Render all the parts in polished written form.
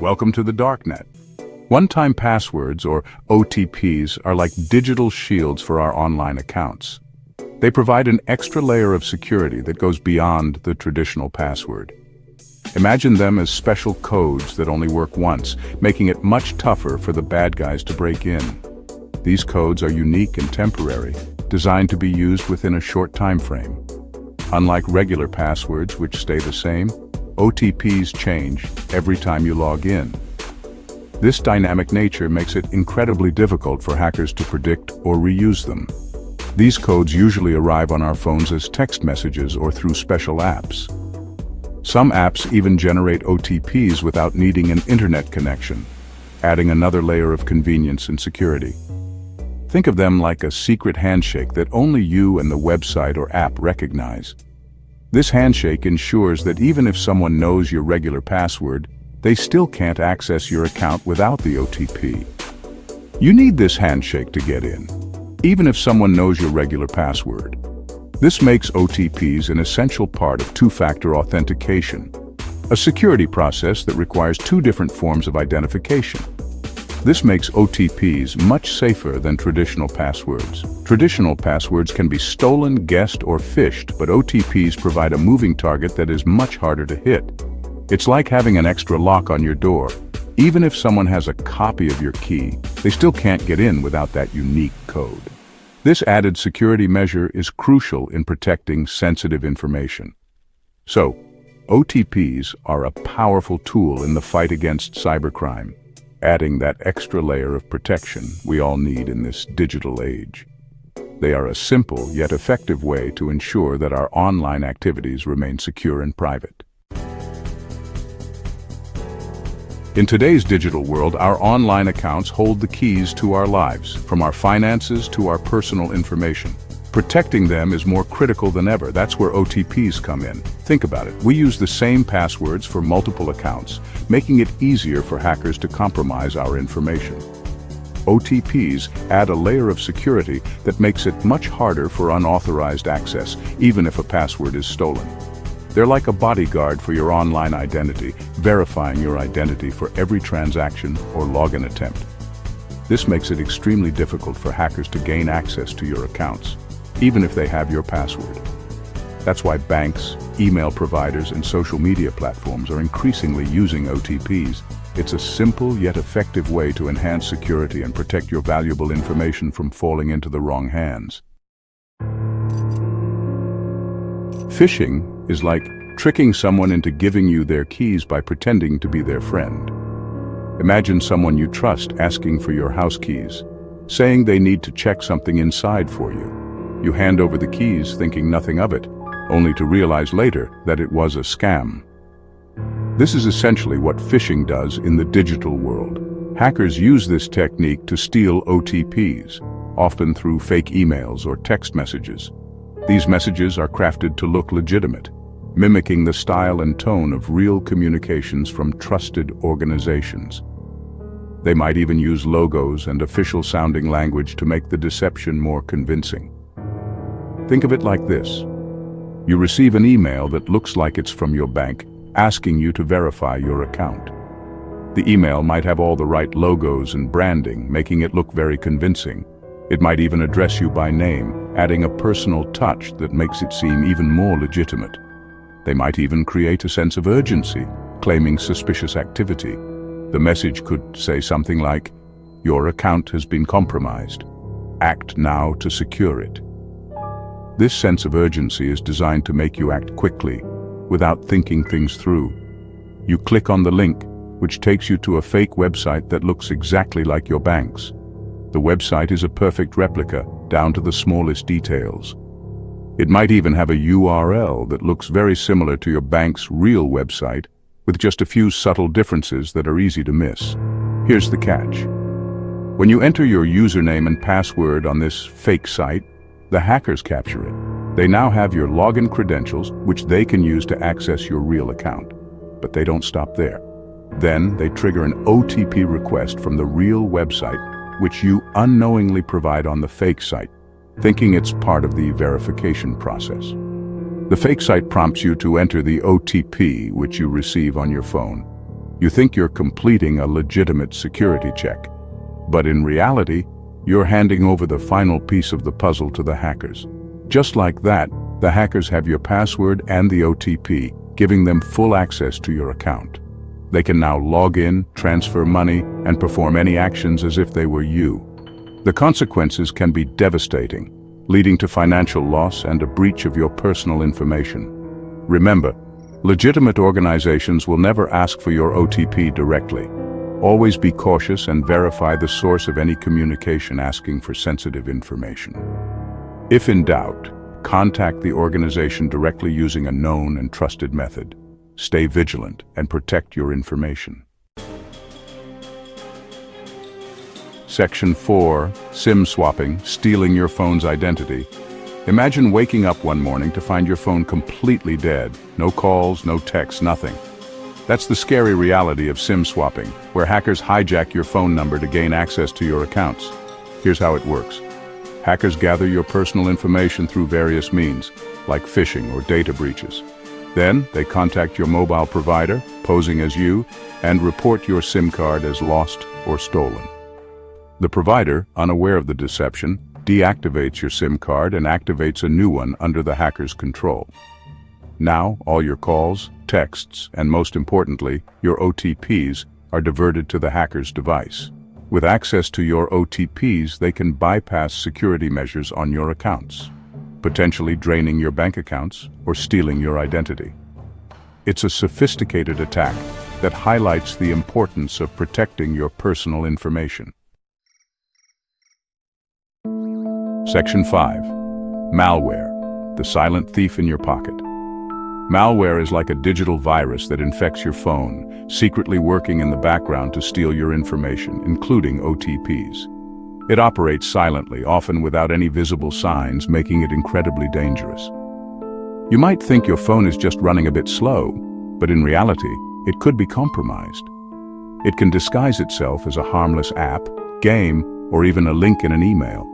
Welcome to the darknet. One-time passwords, or OTPs, are like digital shields for our online accounts. They provide an extra layer of security that goes beyond the traditional password. Imagine them as special codes that only work once, making it much tougher for the bad guys to break in. These codes are unique and temporary, designed to be used within a short time frame. Unlike regular passwords, which stay the same, OTPs change every time you log in. This dynamic nature makes it incredibly difficult for hackers to predict or reuse them. These codes usually arrive on our phones as text messages or through special apps. Some apps even generate OTPs without needing an internet connection, adding another layer of convenience and security. Think of them like a secret handshake that only you and the website or app recognize. This handshake ensures that even if someone knows your regular password, they still can't access your account without the OTP. You need this handshake to get in, even if someone knows your regular password. This makes OTPs an essential part of two-factor authentication, a security process that requires two different forms of identification. This makes OTPs much safer than traditional passwords. Traditional passwords can be stolen, guessed, or phished, but OTPs provide a moving target that is much harder to hit. It's like having an extra lock on your door. Even if someone has a copy of your key, they still can't get in without that unique code. This added security measure is crucial in protecting sensitive information. So, OTPs are a powerful tool in the fight against cybercrime, adding that extra layer of protection we all need in this digital age. They are a simple yet effective way to ensure that our online activities remain secure and private. In today's digital world, our online accounts hold the keys to our lives, from our finances to our personal information. Protecting them is more critical than ever. That's where OTPs come in. Think about it. We use the same passwords for multiple accounts, making it easier for hackers to compromise our information. OTPs add a layer of security that makes it much harder for unauthorized access, even if a password is stolen. They're like a bodyguard for your online identity, verifying your identity for every transaction or login attempt. This makes it extremely difficult for hackers to gain access to your accounts, even if they have your password. That's why banks, email providers, and social media platforms are increasingly using OTPs. It's a simple yet effective way to enhance security and protect your valuable information from falling into the wrong hands. Phishing is like tricking someone into giving you their keys by pretending to be their friend. Imagine someone you trust asking for your house keys, saying they need to check something inside for you. You hand over the keys thinking nothing of it, only to realize later that it was a scam. This is essentially what phishing does in the digital world. Hackers use this technique to steal OTPs, often through fake emails or text messages. These messages are crafted to look legitimate, mimicking the style and tone of real communications from trusted organizations. They might even use logos and official-sounding language to make the deception more convincing. Think of it like this. You receive an email that looks like it's from your bank, asking you to verify your account. The email might have all the right logos and branding, making it look very convincing. It might even address you by name, adding a personal touch that makes it seem even more legitimate. They might even create a sense of urgency, claiming suspicious activity. The message could say something like, "Your account has been compromised. Act now to secure it." This sense of urgency is designed to make you act quickly, without thinking things through. You click on the link, which takes you to a fake website that looks exactly like your bank's. The website is a perfect replica, down to the smallest details. It might even have a URL that looks very similar to your bank's real website, with just a few subtle differences that are easy to miss. Here's the catch. When you enter your username and password on this fake site, the hackers capture it. They now have your login credentials, which they can use to access your real account. But they don't stop there. Then they trigger an OTP request from the real website, which you unknowingly provide on the fake site, thinking it's part of the verification process. The fake site prompts you to enter the OTP which you receive on your phone. You think you're completing a legitimate security check, but in reality, you're handing over the final piece of the puzzle to the hackers. Just like that, the hackers have your password and the OTP, giving them full access to your account. They can now log in, transfer money, and perform any actions as if they were you. The consequences can be devastating, leading to financial loss and a breach of your personal information. Remember, legitimate organizations will never ask for your OTP directly. Always be cautious and verify the source of any communication asking for sensitive information. If in doubt, contact the organization directly using a known and trusted method. Stay vigilant and protect your information. Section 4. SIM swapping, stealing your phone's identity. Imagine waking up one morning to find your phone completely dead. No calls, no texts, nothing. That's the scary reality of SIM swapping, where hackers hijack your phone number to gain access to your accounts. Here's how it works. Hackers gather your personal information through various means, like phishing or data breaches. Then, they contact your mobile provider, posing as you, and report your SIM card as lost or stolen. The provider, unaware of the deception, deactivates your SIM card and activates a new one under the hacker's control. Now, all your calls, texts, and most importantly, your OTPs are diverted to the hacker's device. With access to your OTPs, they can bypass security measures on your accounts, potentially draining your bank accounts or stealing your identity. It's a sophisticated attack that highlights the importance of protecting your personal information. Section 5. Malware, the silent thief in your pocket. Malware is like a digital virus that infects your phone, secretly working in the background to steal your information, including OTPs. It operates silently, often without any visible signs, making it incredibly dangerous. You might think your phone is just running a bit slow, but in reality, it could be compromised. It can disguise itself as a harmless app, game, or even a link in an email.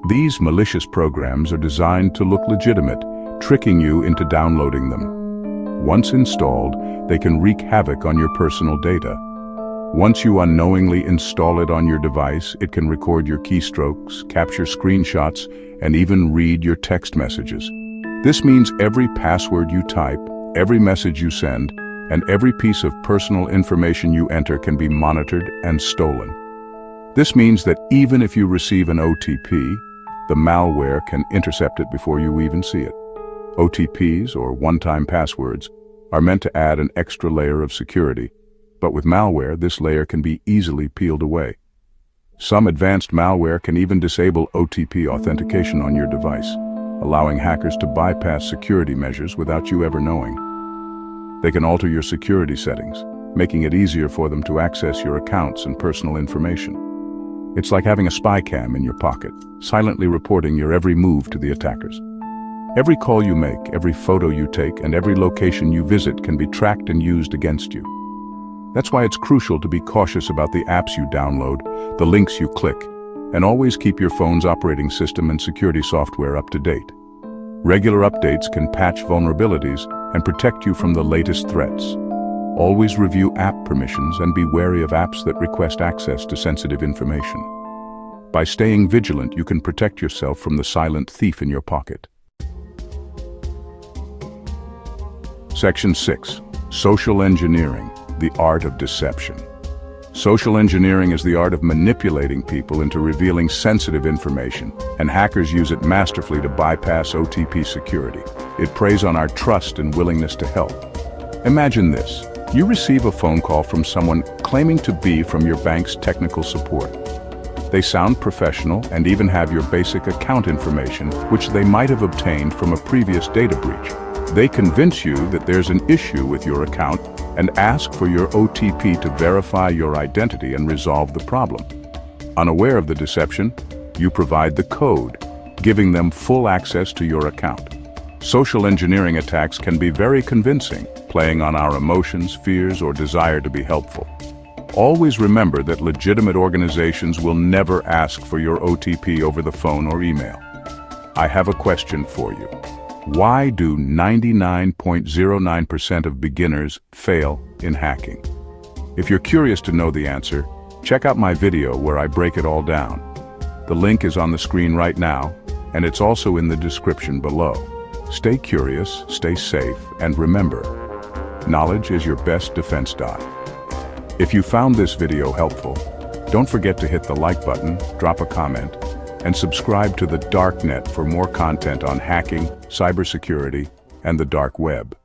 These malicious programs are designed to look legitimate, tricking you into downloading them. Once installed, they can wreak havoc on your personal data. Once you unknowingly install it on your device, it can record your keystrokes, capture screenshots, and even read your text messages. This means every password you type, every message you send, and every piece of personal information you enter can be monitored and stolen. This means that even if you receive an OTP, the malware can intercept it before you even see it. OTPs, or one-time passwords, are meant to add an extra layer of security, but with malware, this layer can be easily peeled away. Some advanced malware can even disable OTP authentication on your device, allowing hackers to bypass security measures without you ever knowing. They can alter your security settings, making it easier for them to access your accounts and personal information. It's like having a spy cam in your pocket, silently reporting your every move to the attackers. Every call you make, every photo you take, and every location you visit can be tracked and used against you. That's why it's crucial to be cautious about the apps you download, the links you click, and always keep your phone's operating system and security software up to date. Regular updates can patch vulnerabilities and protect you from the latest threats. Always review app permissions and be wary of apps that request access to sensitive information. By staying vigilant, you can protect yourself from the silent thief in your pocket. Section 6. Social engineering, the art of deception. Social engineering is the art of manipulating people into revealing sensitive information, and hackers use it masterfully to bypass OTP security. It preys on our trust and willingness to help. Imagine this. You receive a phone call from someone claiming to be from your bank's technical support. They sound professional and even have your basic account information, which they might have obtained from a previous data breach. They convince you that there's an issue with your account and ask for your OTP to verify your identity and resolve the problem. Unaware of the deception, you provide the code, giving them full access to your account. Social engineering attacks can be very convincing, playing on our emotions, fears, or desire to be helpful. Always remember that legitimate organizations will never ask for your OTP over the phone or email. I have a question for you. Why do 99.09% of beginners fail in hacking? If you're curious to know the answer, check out my video where I break it all down. The link is on the screen right now, and it's also in the description below. Stay curious, stay safe, and remember, knowledge is your best defense. If you found this video helpful, don't forget to hit the like button, drop a comment, and subscribe to the Darknet for more content on hacking, cybersecurity, and the dark web.